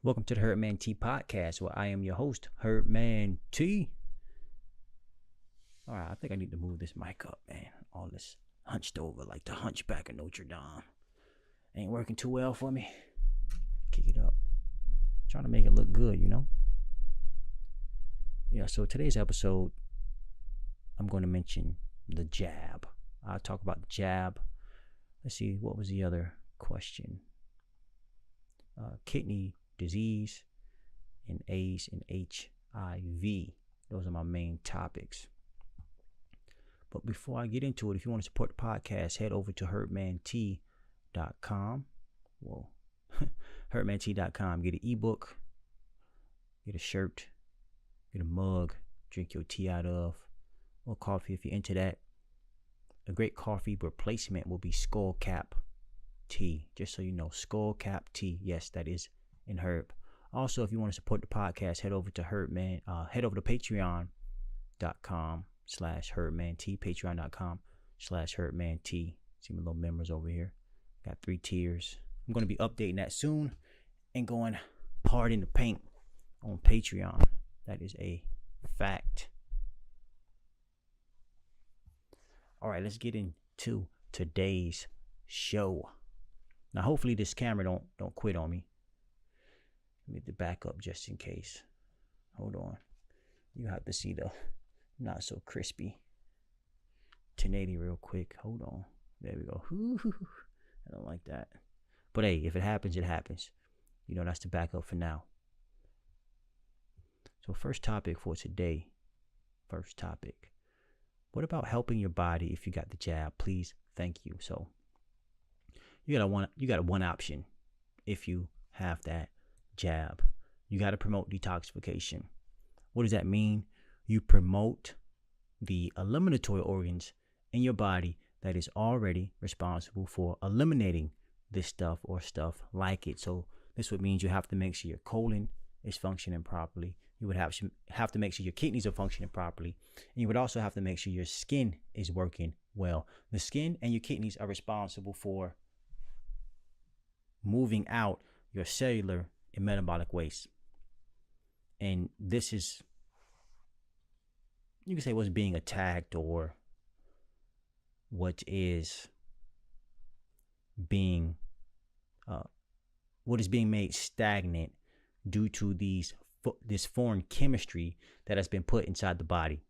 Welcome to the Herdman T podcast, where I am your host, Herdman T. All right, I think I need to move this mic up, man. All this hunched over like the hunchback of Notre Dame. Ain't working too well for me. Kick it up. Trying to make it look good, you know? Yeah, so today's episode, I'm going to mention the jab. I'll talk about the jab. Let's see, what was the other question? Kidney disease and AIDS and HIV. Those are my main topics. But before I get into it, if you want to support the podcast, head over to herdmant.com. Well, herdmant.com. Get an ebook, get a shirt, get a mug, drink your tea out of, or coffee if you're into that. A great coffee replacement will be Skullcap tea. Just so you know, Skullcap tea. Yes, that is in herb. Also, if you want to support the podcast, head over to patreon.com/herdmant, patreon.com/herdmant. See my little members over here. Got 3 tiers. I'm going to be updating that soon and going hard in the paint on Patreon. That is a fact. All right, let's get into today's show. Now, hopefully this camera don't quit on me. Let me get the back up just in case. Hold on. You have to see the not so crispy 1080 real quick. Hold on. There we go. I don't like that. But hey, if it happens, it happens. You know, that's the backup for now. So first topic for today. First topic. What about helping your body if you got the jab? Please, thank you. So you got one option if you have that jab. You got to promote detoxification. What does that mean? You promote the eliminatory organs in your body that is already responsible for eliminating this stuff or stuff like it. So this would mean you have to make sure your colon is functioning properly. You would have to make sure your kidneys are functioning properly. And you would also have to make sure your skin is working well. The skin and your kidneys are responsible for moving out your cellular and metabolic waste. And this is, you can say, what's being attacked or what is being made stagnant due to this foreign chemistry that has been put inside the body.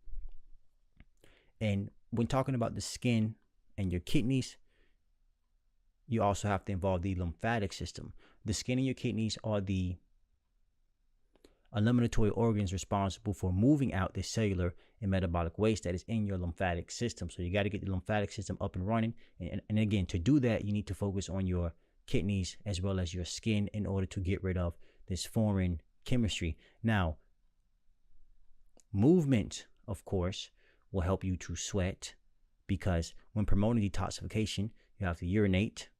And when talking about the skin and your kidneys, you also have to involve the lymphatic system. The skin and your kidneys are the eliminatory organs responsible for moving out the cellular and metabolic waste that is in your lymphatic system. So you got to get the lymphatic system up and running. And again, to do that, you need to focus on your kidneys as well as your skin in order to get rid of this foreign chemistry. Now, movement, of course, will help you to sweat, because when promoting detoxification, you have to urinate,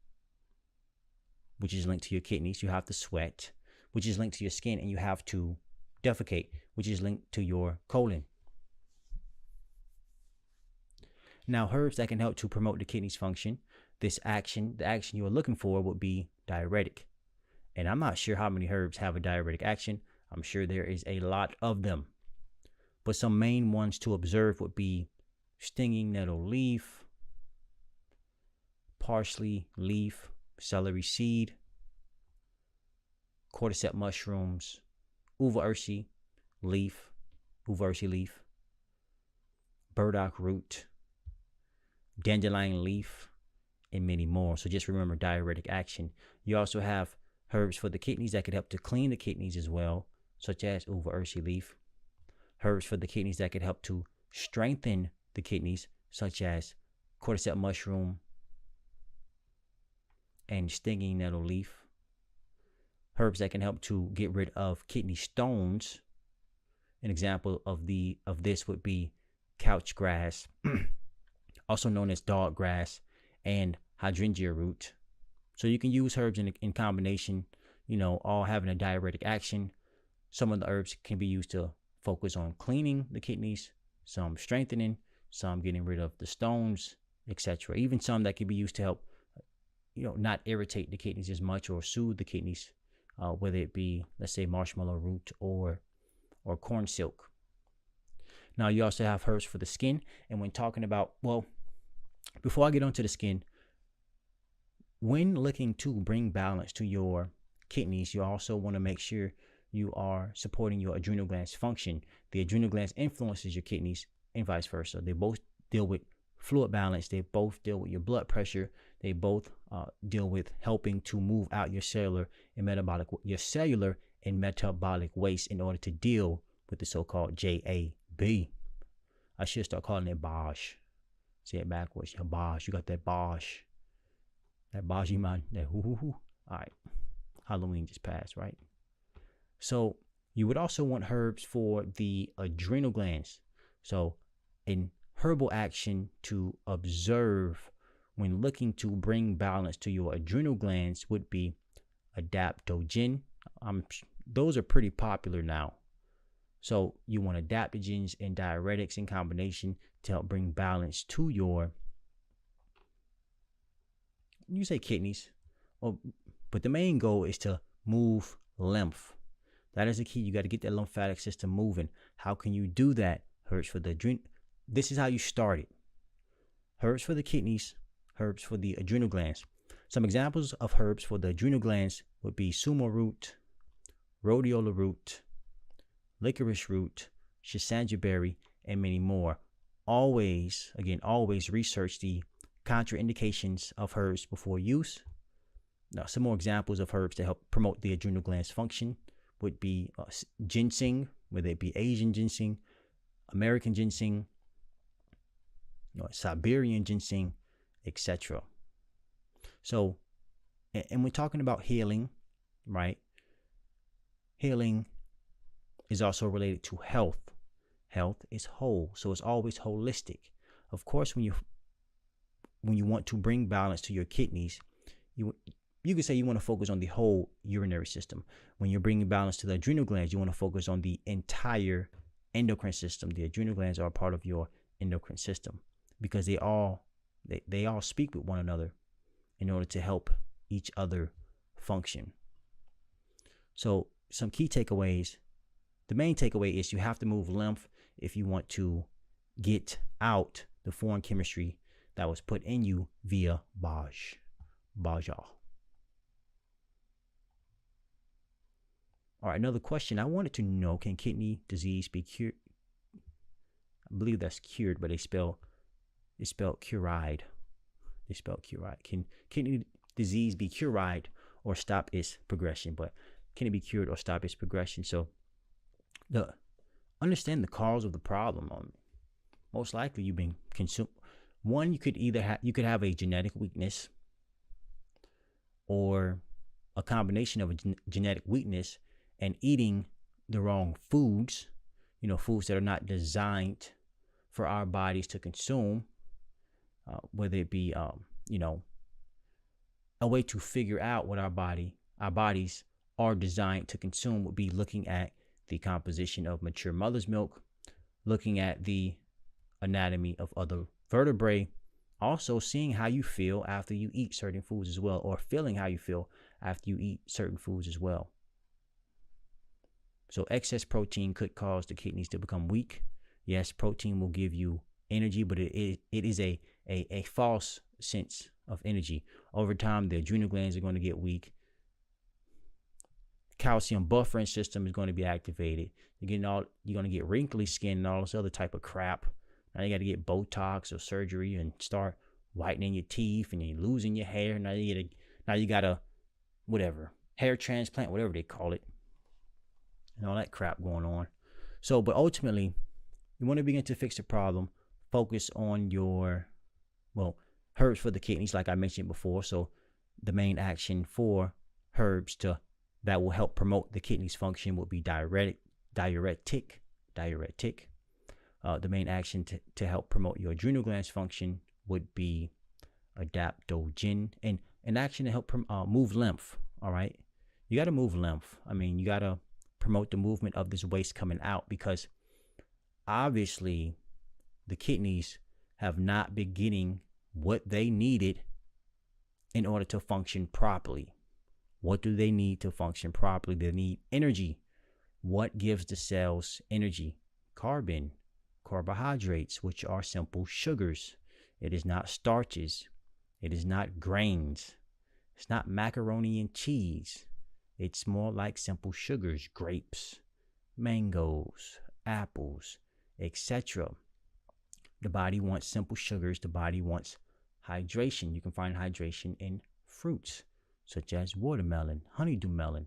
which is linked to your kidneys. You have to sweat, which is linked to your skin, and you have to defecate, which is linked to your colon. Now, herbs that can help to promote the kidneys function, the action you are looking for would be diuretic. And I'm not sure how many herbs have a diuretic action. I'm sure there is a lot of them. But some main ones to observe would be stinging nettle leaf, parsley leaf, celery seed, cordyceps mushrooms, uva ursi leaf, burdock root, dandelion leaf, and many more. So just remember diuretic action. You also have herbs for the kidneys that could help to clean the kidneys as well, such as uva ursi leaf. Herbs for the kidneys that could help to strengthen the kidneys, such as cordyceps mushroom and stinging nettle leaf. Herbs that can help to get rid of kidney stones. An example of this would be couch grass, also known as dog grass, and hydrangea root. So you can use herbs in combination, all having a diuretic action. Some of the herbs can be used to focus on cleaning the kidneys, some strengthening, some getting rid of the stones, etc. Even some that can be used to help, not irritate the kidneys as much or soothe the kidneys whether it be, let's say, marshmallow root or corn silk. Now, you also have herbs for the skin. And when talking about, well, before I get onto the skin, when looking to bring balance to your kidneys, you also want to make sure you are supporting your adrenal glands function. The adrenal glands influences your kidneys and vice versa. They both deal with fluid balance. They both deal with your blood pressure. They both deal with helping to move out your cellular and metabolic waste in order to deal with the so-called JAB. I should start calling it Bosh. Say it backwards. Your Bosh. You got that Bosh. That Baji man. That hoo. All right. Halloween just passed, right? So you would also want herbs for the adrenal glands. So an herbal action to observe when looking to bring balance to your adrenal glands would be adaptogen. Those are pretty popular now. So you want adaptogens and diuretics in combination to help bring balance to your, you say kidneys, but the main goal is to move lymph. That is the key. You got to get that lymphatic system moving. How can you do that? Herbs for the adrenal. This is how you start it. Herbs for the kidneys, herbs for the adrenal glands. Some examples of herbs for the adrenal glands would be sumo root, rhodiola root, licorice root, schisandra berry, and many more. Always research the contraindications of herbs before use. Now, some more examples of herbs to help promote the adrenal glands function would be ginseng, whether it be Asian ginseng, American ginseng, Siberian ginseng, etc. So, and we're talking about healing, right? Healing is also related to health. Health is whole, so it's always holistic. Of course, when you want to bring balance to your kidneys, you could say you want to focus on the whole urinary system. When you're bringing balance to the adrenal glands, you want to focus on the entire endocrine system. The adrenal glands are a part of your endocrine system because they all speak with one another in order to help each other function. So some key takeaways. The main takeaway is you have to move lymph if you want to get out the foreign chemistry that was put in you via Baja. All right, another question. I wanted to know, can kidney disease be cured? I believe that's cured, but it's spelled curide. They spelled curide. Can kidney disease be cured or stop its progression? But can it be cured or stop its progression? So understand the cause of the problem. Most likely you've been consumed. One, you could have a genetic weakness or a combination of a genetic weakness and eating the wrong foods, foods that are not designed for our bodies to consume, whether it be, a way to figure out what our bodies are designed to consume would be looking at the composition of mature mother's milk, looking at the anatomy of other vertebrae, also seeing how you feel after you eat certain foods as well, or feeling how you feel after you eat certain foods as well. So excess protein could cause the kidneys to become weak. Yes, protein will give you energy, but it is a false sense of energy. Over time, the adrenal glands are going to get weak. Calcium buffering system is going to be activated. You're going to get wrinkly skin and all this other type of crap. Now you got to get Botox or surgery and start whitening your teeth, and you're losing your hair. Now you got a whatever hair transplant, whatever they call it, and all that crap going on. So, but ultimately, you want to begin to fix the problem. Focus on your herbs for the kidneys, like I mentioned before. So, the main action for herbs that will help promote the kidneys function would be diuretic. The main action to help promote your adrenal glands function would be adaptogen, and an action to help move lymph. All right, you got to move lymph. I mean, you got to promote the movement of this waste coming out, because obviously the kidneys have not been getting what they needed in order to function properly. What do they need to function properly? They need energy. What gives the cells energy? Carbon, carbohydrates, which are simple sugars. It is not starches. It is not grains. It's not macaroni and cheese. It's more like simple sugars, grapes, mangoes, apples, etc. The body wants simple sugars. The body wants hydration. You can find hydration in fruits, such as watermelon, honeydew melon,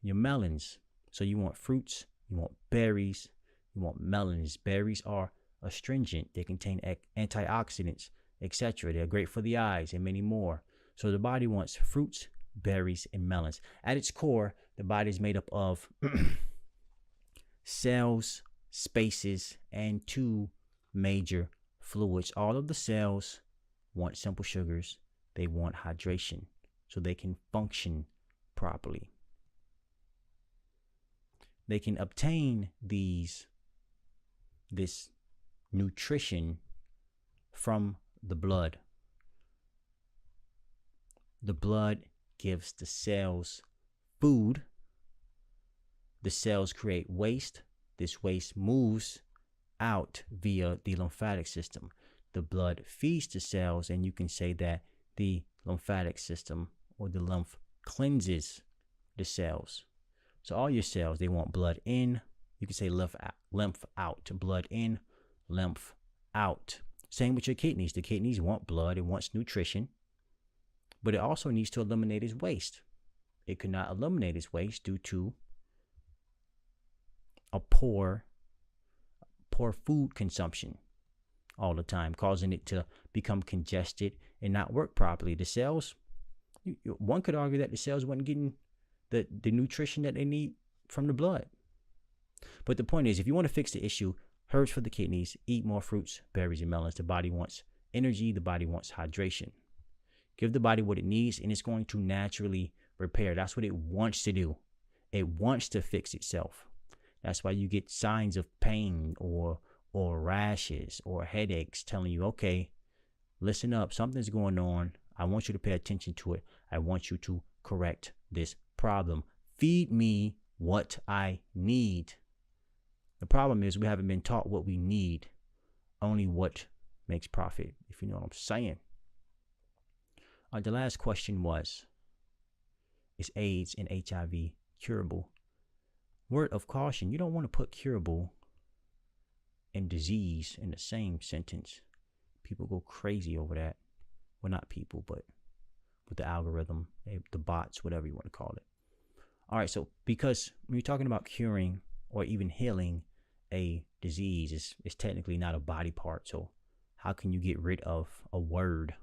your melons. So you want fruits, you want berries, you want melons. Berries are astringent. They contain antioxidants, etc. They're great for the eyes and many more. So the body wants fruits, berries, and melons. At its core, the body is made up of cells, spaces, and two major fluids. All of the cells want simple sugars. They want hydration so they can function properly. They can obtain this nutrition from the blood. The blood gives the cells food. The cells create waste. This waste moves out via the lymphatic system. The blood feeds the cells, and you can say that the lymphatic system or the lymph cleanses the cells. So all your cells, they want blood in. You can say lymph out. Blood in, lymph out. Same with your kidneys. The kidneys want blood. It wants nutrition. But it also needs to eliminate its waste. It could not eliminate its waste due to a poor food consumption all the time, causing it to become congested and not work properly. The cells, one could argue that the cells weren't getting the nutrition that they need from the blood. But the point is, if you want to fix the issue, herbs for the kidneys, eat more fruits, berries, and melons. The body wants energy. The body wants hydration. Give the body what it needs, and it's going to naturally repair. That's what it wants to do. It wants to fix itself. That's why you get signs of pain or rashes or headaches telling you, okay, listen up, something's going on. I want you to pay attention to it. I want you to correct this problem. Feed me what I need. The problem is we haven't been taught what we need, only what makes profit, if you know what I'm saying. The last question was, is AIDS and HIV curable? Word of caution, you don't want to put curable and disease in the same sentence. People go crazy over that. Well, not people, but with the algorithm, the bots, whatever you want to call it. All right, so because when you're talking about curing or even healing a disease, it's technically not a body part. So how can you get rid of a word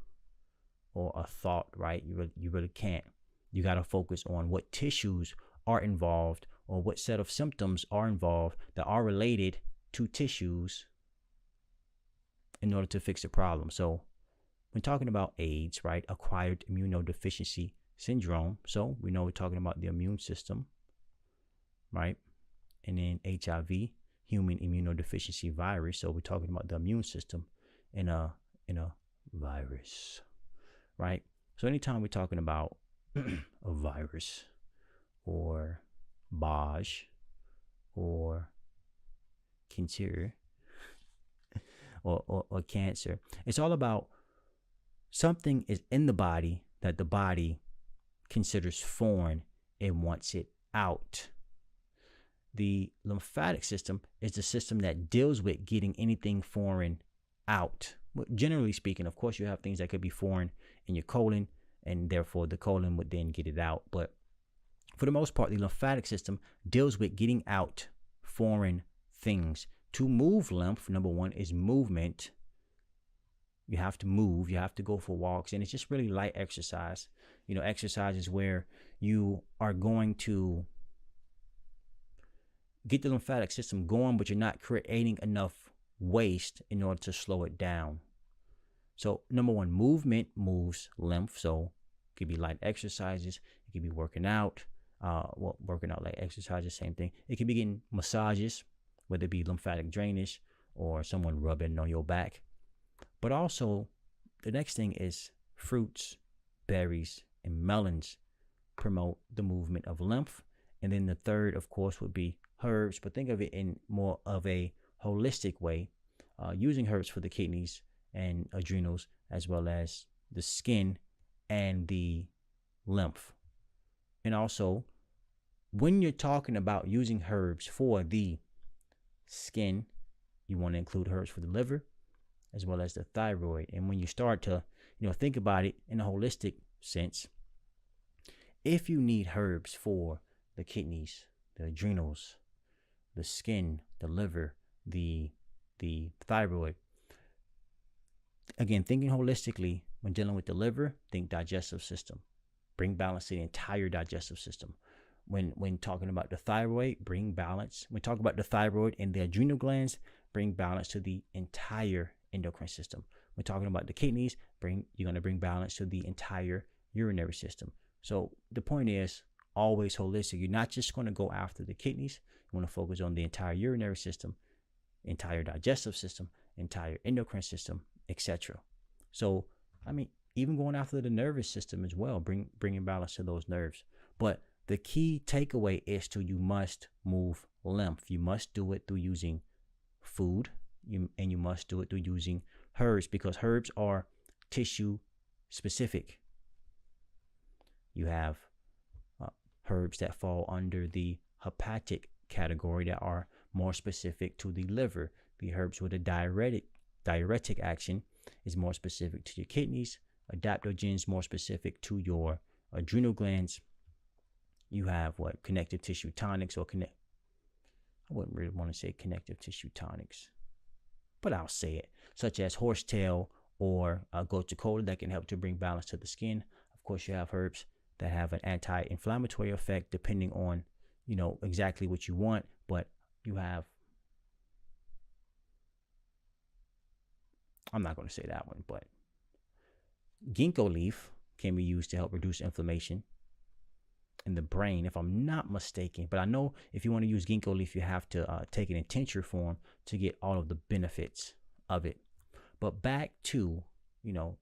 or a thought, right? You really can't. You got to focus on what tissues are involved or what set of symptoms are involved that are related to tissues in order to fix the problem. So when talking about AIDS, right, acquired immunodeficiency syndrome, so we know we're talking about the immune system, right? And then HIV, human immunodeficiency virus, so we're talking about the immune system in a virus, right? So anytime we're talking about a virus or Baj or cancer or cancer, it's all about something is in the body that the body considers foreign and wants it out. The lymphatic system is the system that deals with getting anything foreign out. Generally speaking, of course, you have things that could be foreign in your colon, and therefore the colon would then get it out. But for the most part, the lymphatic system deals with getting out foreign things. To move lymph, number one, is movement. You have to move. You have to go for walks. And it's just really light exercise. You know, exercise is where you are going to get the lymphatic system going, but you're not creating enough waste in order to slow it down. So number one, movement moves lymph. So it could be light exercises. It could be working out. Working out, like exercises, same thing. It could be getting massages, whether it be lymphatic drainage or someone rubbing on your back. But also, the next thing is fruits, berries, and melons. promote the movement of lymph. And then the third, of course, would be herbs, but think of it in more of a holistic way, using herbs for the kidneys and adrenals, as well as the skin and the lymph. And also, when you're talking about using herbs for the skin, you want to include herbs for the liver as well as the thyroid. And when you start to, think about it in a holistic sense, if you need herbs for the kidneys, the adrenals, the skin, the liver, the thyroid, again, thinking holistically, when dealing with the liver, think digestive system. Bring balance to the entire digestive system. When talking about the thyroid, bring balance. When talking about the thyroid and the adrenal glands, bring balance to the entire endocrine system. When talking about the kidneys, you're going to bring balance to the entire urinary system. So the point is always holistic. You're not just going to go after the kidneys. You want to focus on the entire urinary system, entire digestive system, entire endocrine system, etc. So, even going after the nervous system as well, bringing balance to those nerves. But the key takeaway is you must move lymph. You must do it through using food, and you must do it through using herbs, because herbs are tissue specific. You have herbs that fall under the hepatic category that are more specific to the liver. The herbs with a diuretic action is more specific to your kidneys. Adaptogens more specific to your adrenal glands. You have connective tissue tonics, I wouldn't really want to say connective tissue tonics, but I'll say it, such as horsetail or gotu kola, that can help to bring balance to the skin. Of course, you have herbs that have an anti-inflammatory effect, depending on, exactly what you want. But you have, I'm not going to say that one, but ginkgo leaf can be used to help reduce inflammation in the brain, if I'm not mistaken. But I know if you want to use ginkgo leaf, you have to take it in tincture form to get all of the benefits of it. But back to,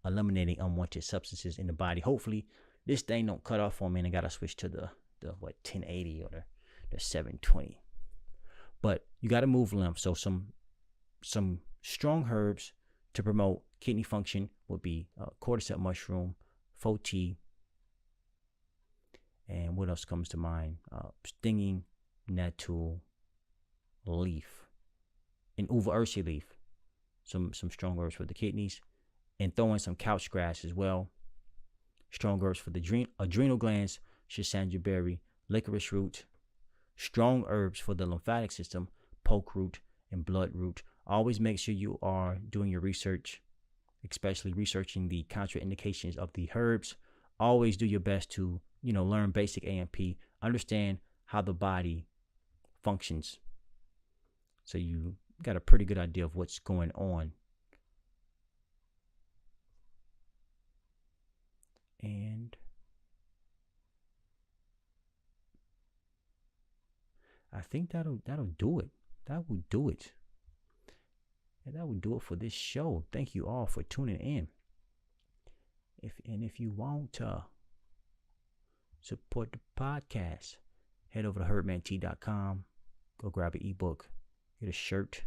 eliminating unwanted substances in the body. Hopefully this thing don't cut off on me and I got to switch to the 1080 or the 720. But you got to move lymph. So some strong herbs to promote kidney function would be cordyceps mushroom, foti, and what else comes to mind? Stinging nettle leaf and uva ursi leaf. Some strong herbs for the kidneys, and throw in some couch grass as well. Strong herbs for the adrenal glands, schisandra berry, licorice root. Strong herbs for the lymphatic system, poke root and blood root. Always make sure you are doing your research, especially researching the contraindications of the herbs. Always do your best to, learn basic A&P, understand how the body functions, so you got a pretty good idea of what's going on. And I think that'll do it. That will do it. And that will do it for this show. Thank you all for tuning in. If you want to support the podcast, head over to herdmant.com. Go grab an ebook, get a shirt,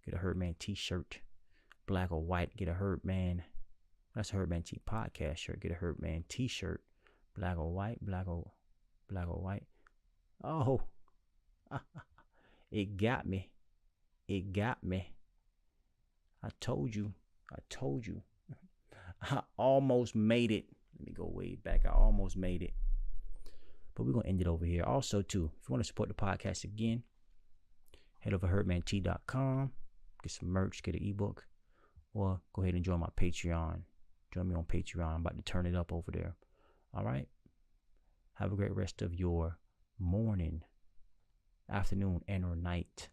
get a Herdman t-shirt, black or white, get a Herdman. That's a Herdman T podcast shirt. Get a Herdman t-shirt, black or white, black or white. Oh, it got me. It got me. I told you. I almost made it. Let me go way back. I almost made it. But we're going to end it over here. Also, too, if you want to support the podcast again, head over to herdmant.com. Get some merch, get an ebook, or go ahead and join my Patreon. Join me on Patreon. I'm about to turn it up over there. All right? Have a great rest of your morning, afternoon, and or night.